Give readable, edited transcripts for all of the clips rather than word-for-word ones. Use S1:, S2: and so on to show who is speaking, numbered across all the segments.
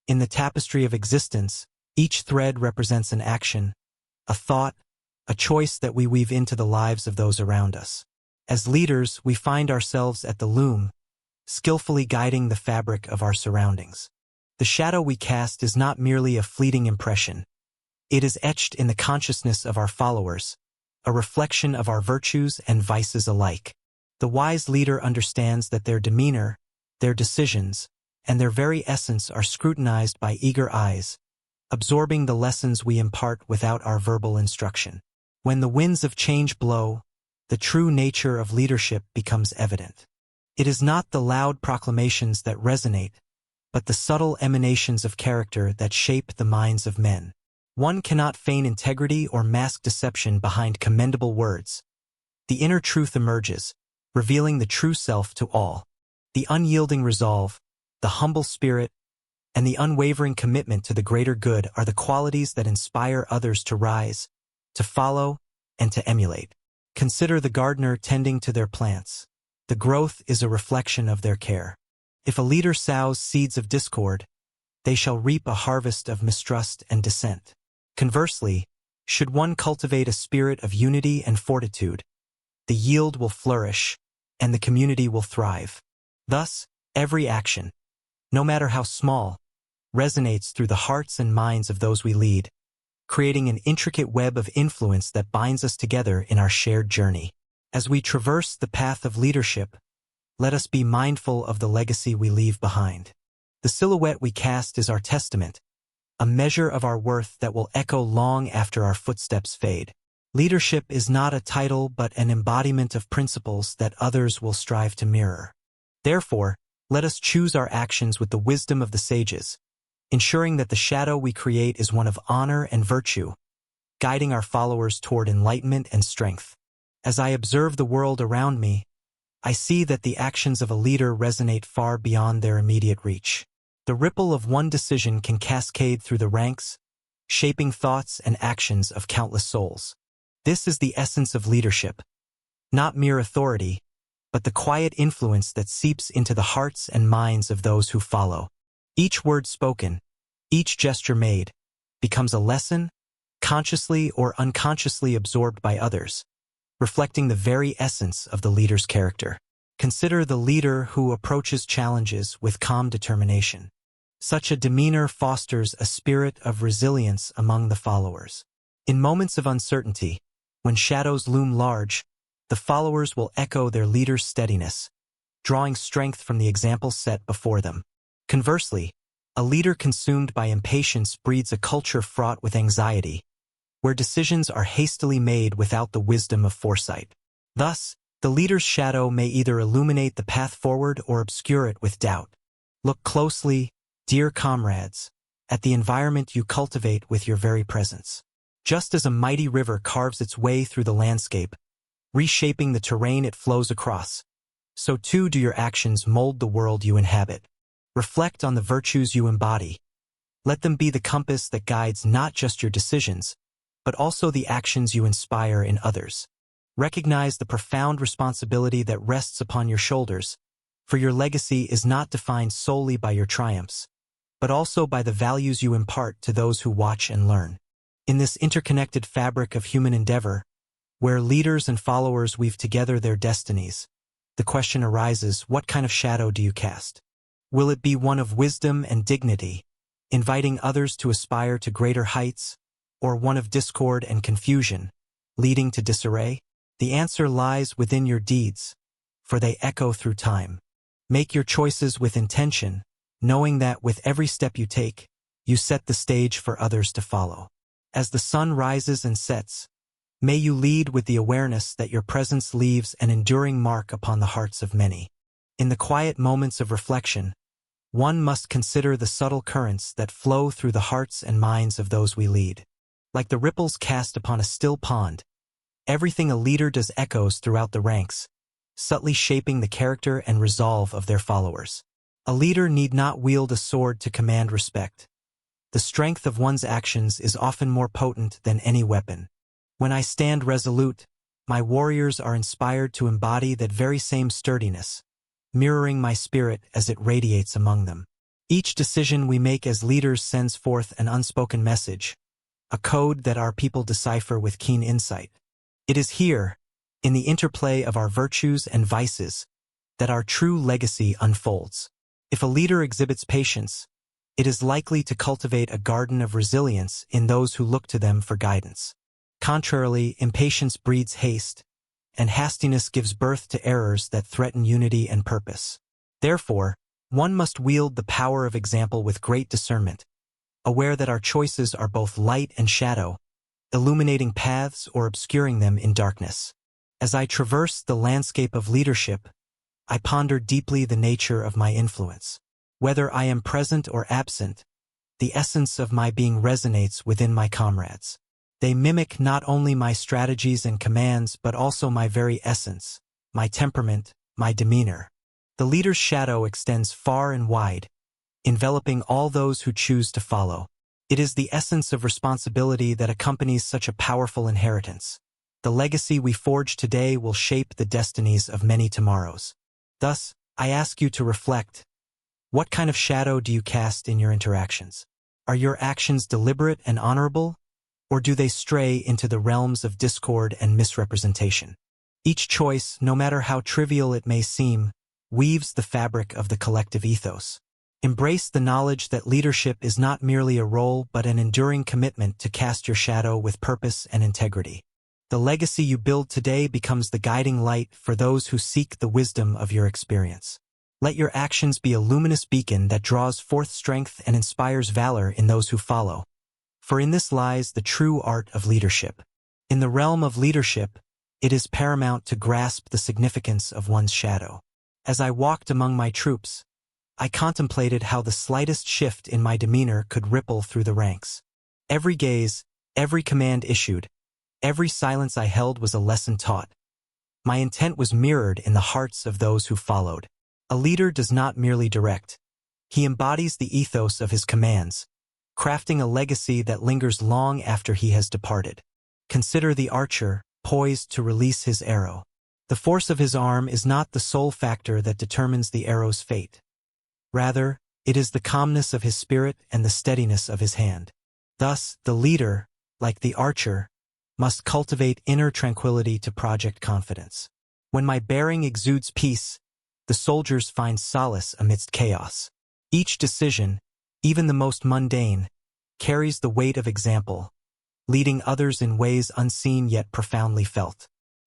S1: In the tapestry of existence, each thread represents an action, a thought, a choice that we weave into the lives of those around us. As leaders, we find ourselves at the loom, skillfully guiding the fabric of our surroundings. The shadow we cast is not merely a fleeting impression. It is etched in the consciousness of our followers, a reflection of our virtues and vices alike. The wise leader understands that their demeanor, their decisions, and their very essence are scrutinized by eager eyes, absorbing the lessons we impart without our verbal instruction. When the winds of change blow, the true nature of leadership becomes evident. It is not the loud proclamations that resonate, but the subtle emanations of character that shape the minds of men. One cannot feign integrity or mask deception behind commendable words. The inner truth emerges, revealing the true self to all. The unyielding resolve, the humble spirit, and the unwavering commitment to the greater good are the qualities that inspire others to rise, to follow, and to emulate. Consider the gardener tending to their plants. The growth is a reflection of their care. If a leader sows seeds of discord, they shall reap a harvest of mistrust and dissent. Conversely, should one cultivate a spirit of unity and fortitude, the yield will flourish, and the community will thrive. Thus, every action, no matter how small, resonates through the hearts and minds of those we lead, creating an intricate web of influence that binds us together in our shared journey. As we traverse the path of leadership, let us be mindful of the legacy we leave behind. The silhouette we cast is our testament, a measure of our worth that will echo long after our footsteps fade. Leadership is not a title but an embodiment of principles that others will strive to mirror. Therefore, let us choose our actions with the wisdom of the sages, ensuring that the shadow we create is one of honor and virtue, guiding our followers toward enlightenment and strength. As I observe the world around me, I see that the actions of a leader resonate far beyond their immediate reach. The ripple of one decision can cascade through the ranks, shaping thoughts and actions of countless souls. This is the essence of leadership, not mere authority, but the quiet influence that seeps into the hearts and minds of those who follow. Each word spoken, each gesture made, becomes a lesson, consciously or unconsciously absorbed by others, reflecting the very essence of the leader's character. Consider the leader who approaches challenges with calm determination. Such a demeanor fosters a spirit of resilience among the followers. In moments of uncertainty, when shadows loom large, the followers will echo their leader's steadiness, drawing strength from the example set before them. Conversely, a leader consumed by impatience breeds a culture fraught with anxiety, where decisions are hastily made without the wisdom of foresight. Thus, the leader's shadow may either illuminate the path forward or obscure it with doubt. Look closely, dear comrades, at the environment you cultivate with your very presence. Just as a mighty river carves its way through the landscape, reshaping the terrain it flows across, so too do your actions mold the world you inhabit. Reflect on the virtues you embody. Let them be the compass that guides not just your decisions, but also the actions you inspire in others. Recognize the profound responsibility that rests upon your shoulders, for your legacy is not defined solely by your triumphs, but also by the values you impart to those who watch and learn. In this interconnected fabric of human endeavor, where leaders and followers weave together their destinies, the question arises, what kind of shadow do you cast? Will it be one of wisdom and dignity, inviting others to aspire to greater heights, or one of discord and confusion, leading to disarray? The answer lies within your deeds, for they echo through time. Make your choices with intention, knowing that with every step you take, you set the stage for others to follow. As the sun rises and sets, may you lead with the awareness that your presence leaves an enduring mark upon the hearts of many. In the quiet moments of reflection, one must consider the subtle currents that flow through the hearts and minds of those we lead. Like the ripples cast upon a still pond, everything a leader does echoes throughout the ranks, subtly shaping the character and resolve of their followers. A leader need not wield a sword to command respect. The strength of one's actions is often more potent than any weapon. When I stand resolute, my warriors are inspired to embody that very same sturdiness, mirroring my spirit as it radiates among them. Each decision we make as leaders sends forth an unspoken message, a code that our people decipher with keen insight. It is here, in the interplay of our virtues and vices, that our true legacy unfolds. If a leader exhibits patience, it is likely to cultivate a garden of resilience in those who look to them for guidance. Contrarily, impatience breeds haste, and hastiness gives birth to errors that threaten unity and purpose. Therefore, one must wield the power of example with great discernment, aware that our choices are both light and shadow, illuminating paths or obscuring them in darkness. As I traverse the landscape of leadership, I ponder deeply the nature of my influence. Whether I am present or absent, the essence of my being resonates within my comrades. They mimic not only my strategies and commands but also my very essence, my temperament, my demeanor. The leader's shadow extends far and wide, enveloping all those who choose to follow. It is the essence of responsibility that accompanies such a powerful inheritance. The legacy we forge today will shape the destinies of many tomorrows. Thus, I ask you to reflect. What kind of shadow do you cast in your interactions? Are your actions deliberate and honorable, or do they stray into the realms of discord and misrepresentation? Each choice, no matter how trivial it may seem, weaves the fabric of the collective ethos. Embrace the knowledge that leadership is not merely a role but an enduring commitment to cast your shadow with purpose and integrity. The legacy you build today becomes the guiding light for those who seek the wisdom of your experience. Let your actions be a luminous beacon that draws forth strength and inspires valor in those who follow. For in this lies the true art of leadership. In the realm of leadership, it is paramount to grasp the significance of one's shadow. As I walked among my troops, I contemplated how the slightest shift in my demeanor could ripple through the ranks. Every gaze, every command issued, every silence I held was a lesson taught. My intent was mirrored in the hearts of those who followed. A leader does not merely direct. He embodies the ethos of his commands, crafting a legacy that lingers long after he has departed. Consider the archer, poised to release his arrow. The force of his arm is not the sole factor that determines the arrow's fate. Rather, it is the calmness of his spirit and the steadiness of his hand. Thus, the leader, like the archer, must cultivate inner tranquility to project confidence. When my bearing exudes peace, the soldiers find solace amidst chaos. Each decision, even the most mundane, carries the weight of example, leading others in ways unseen yet profoundly felt.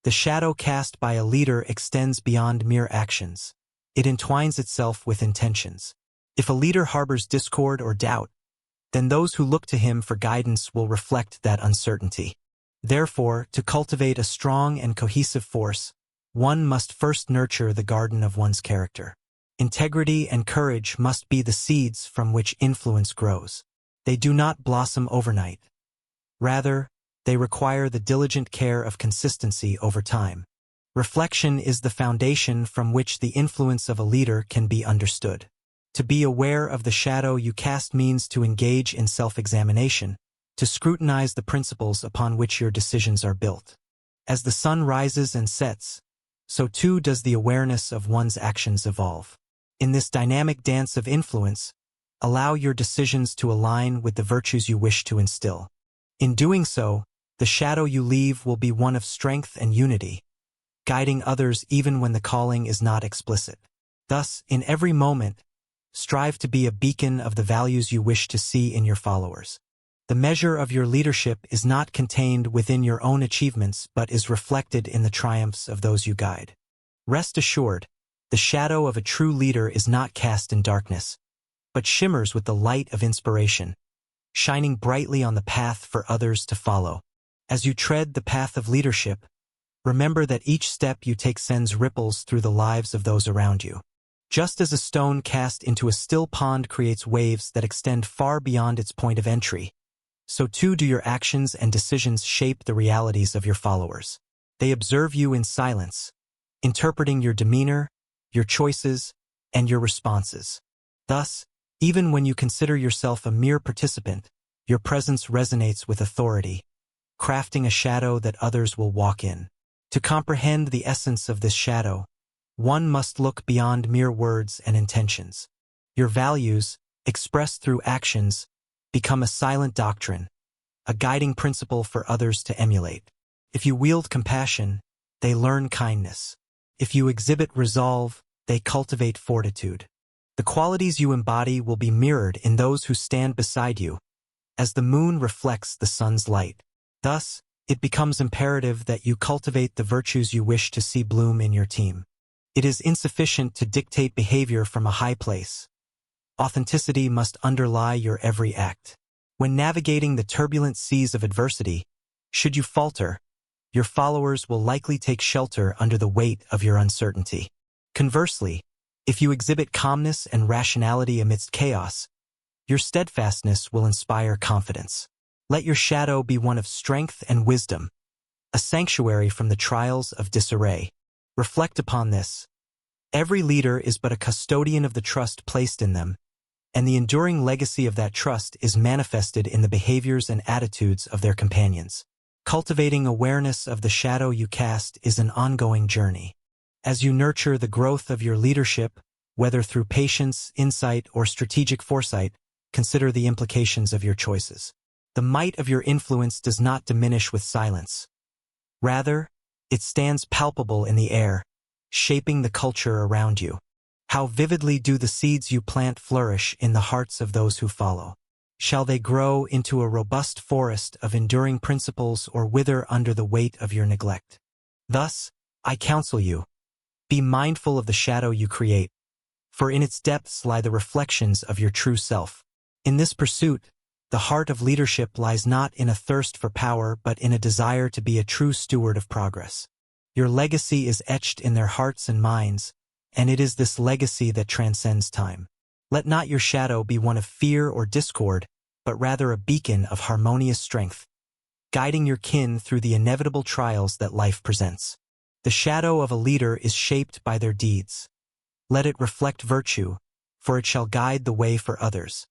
S1: The shadow cast by a leader extends beyond mere actions. It entwines itself with intentions. If a leader harbors discord or doubt, then those who look to him for guidance will reflect that uncertainty. Therefore, to cultivate a strong and cohesive force, one must first nurture the garden of one's character. Integrity and courage must be the seeds from which influence grows. They do not blossom overnight. Rather, they require the diligent care of consistency over time. Reflection is the foundation from which the influence of a leader can be understood. To be aware of the shadow you cast means to engage in self-examination, to scrutinize the principles upon which your decisions are built. As the sun rises and sets, so too does the awareness of one's actions evolve. In this dynamic dance of influence, allow your decisions to align with the virtues you wish to instill. In doing so, the shadow you leave will be one of strength and unity, guiding others even when the calling is not explicit. Thus, in every moment, strive to be a beacon of the values you wish to see in your followers. The measure of your leadership is not contained within your own achievements but is reflected in the triumphs of those you guide. Rest assured, the shadow of a true leader is not cast in darkness, but shimmers with the light of inspiration, shining brightly on the path for others to follow. As you tread the path of leadership, remember that each step you take sends ripples through the lives of those around you. Just as a stone cast into a still pond creates waves that extend far beyond its point of entry, so too do your actions and decisions shape the realities of your followers. They observe you in silence, interpreting your demeanor, your choices, and your responses. Thus, even when you consider yourself a mere participant, your presence resonates with authority, crafting a shadow that others will walk in. To comprehend the essence of this shadow, one must look beyond mere words and intentions. Your values, expressed through actions, become a silent doctrine, a guiding principle for others to emulate. If you wield compassion, they learn kindness. If you exhibit resolve, they cultivate fortitude. The qualities you embody will be mirrored in those who stand beside you, as the moon reflects the sun's light. Thus, it becomes imperative that you cultivate the virtues you wish to see bloom in your team. It is insufficient to dictate behavior from a high place. Authenticity must underlie your every act. When navigating the turbulent seas of adversity, should you falter, your followers will likely take shelter under the weight of your uncertainty. Conversely, if you exhibit calmness and rationality amidst chaos, your steadfastness will inspire confidence. Let your shadow be one of strength and wisdom, a sanctuary from the trials of disarray. Reflect upon this. Every leader is but a custodian of the trust placed in them, and the enduring legacy of that trust is manifested in the behaviors and attitudes of their companions. Cultivating awareness of the shadow you cast is an ongoing journey. As you nurture the growth of your leadership, whether through patience, insight, or strategic foresight, consider the implications of your choices. The might of your influence does not diminish with silence. Rather, it stands palpable in the air, shaping the culture around you. How vividly do the seeds you plant flourish in the hearts of those who follow? Shall they grow into a robust forest of enduring principles or wither under the weight of your neglect? Thus, I counsel you, be mindful of the shadow you create, for in its depths lie the reflections of your true self. In this pursuit, the heart of leadership lies not in a thirst for power but in a desire to be a true steward of progress. Your legacy is etched in their hearts and minds, and it is this legacy that transcends time. Let not your shadow be one of fear or discord, but rather a beacon of harmonious strength, guiding your kin through the inevitable trials that life presents. The shadow of a leader is shaped by their deeds. Let it reflect virtue, for it shall guide the way for others.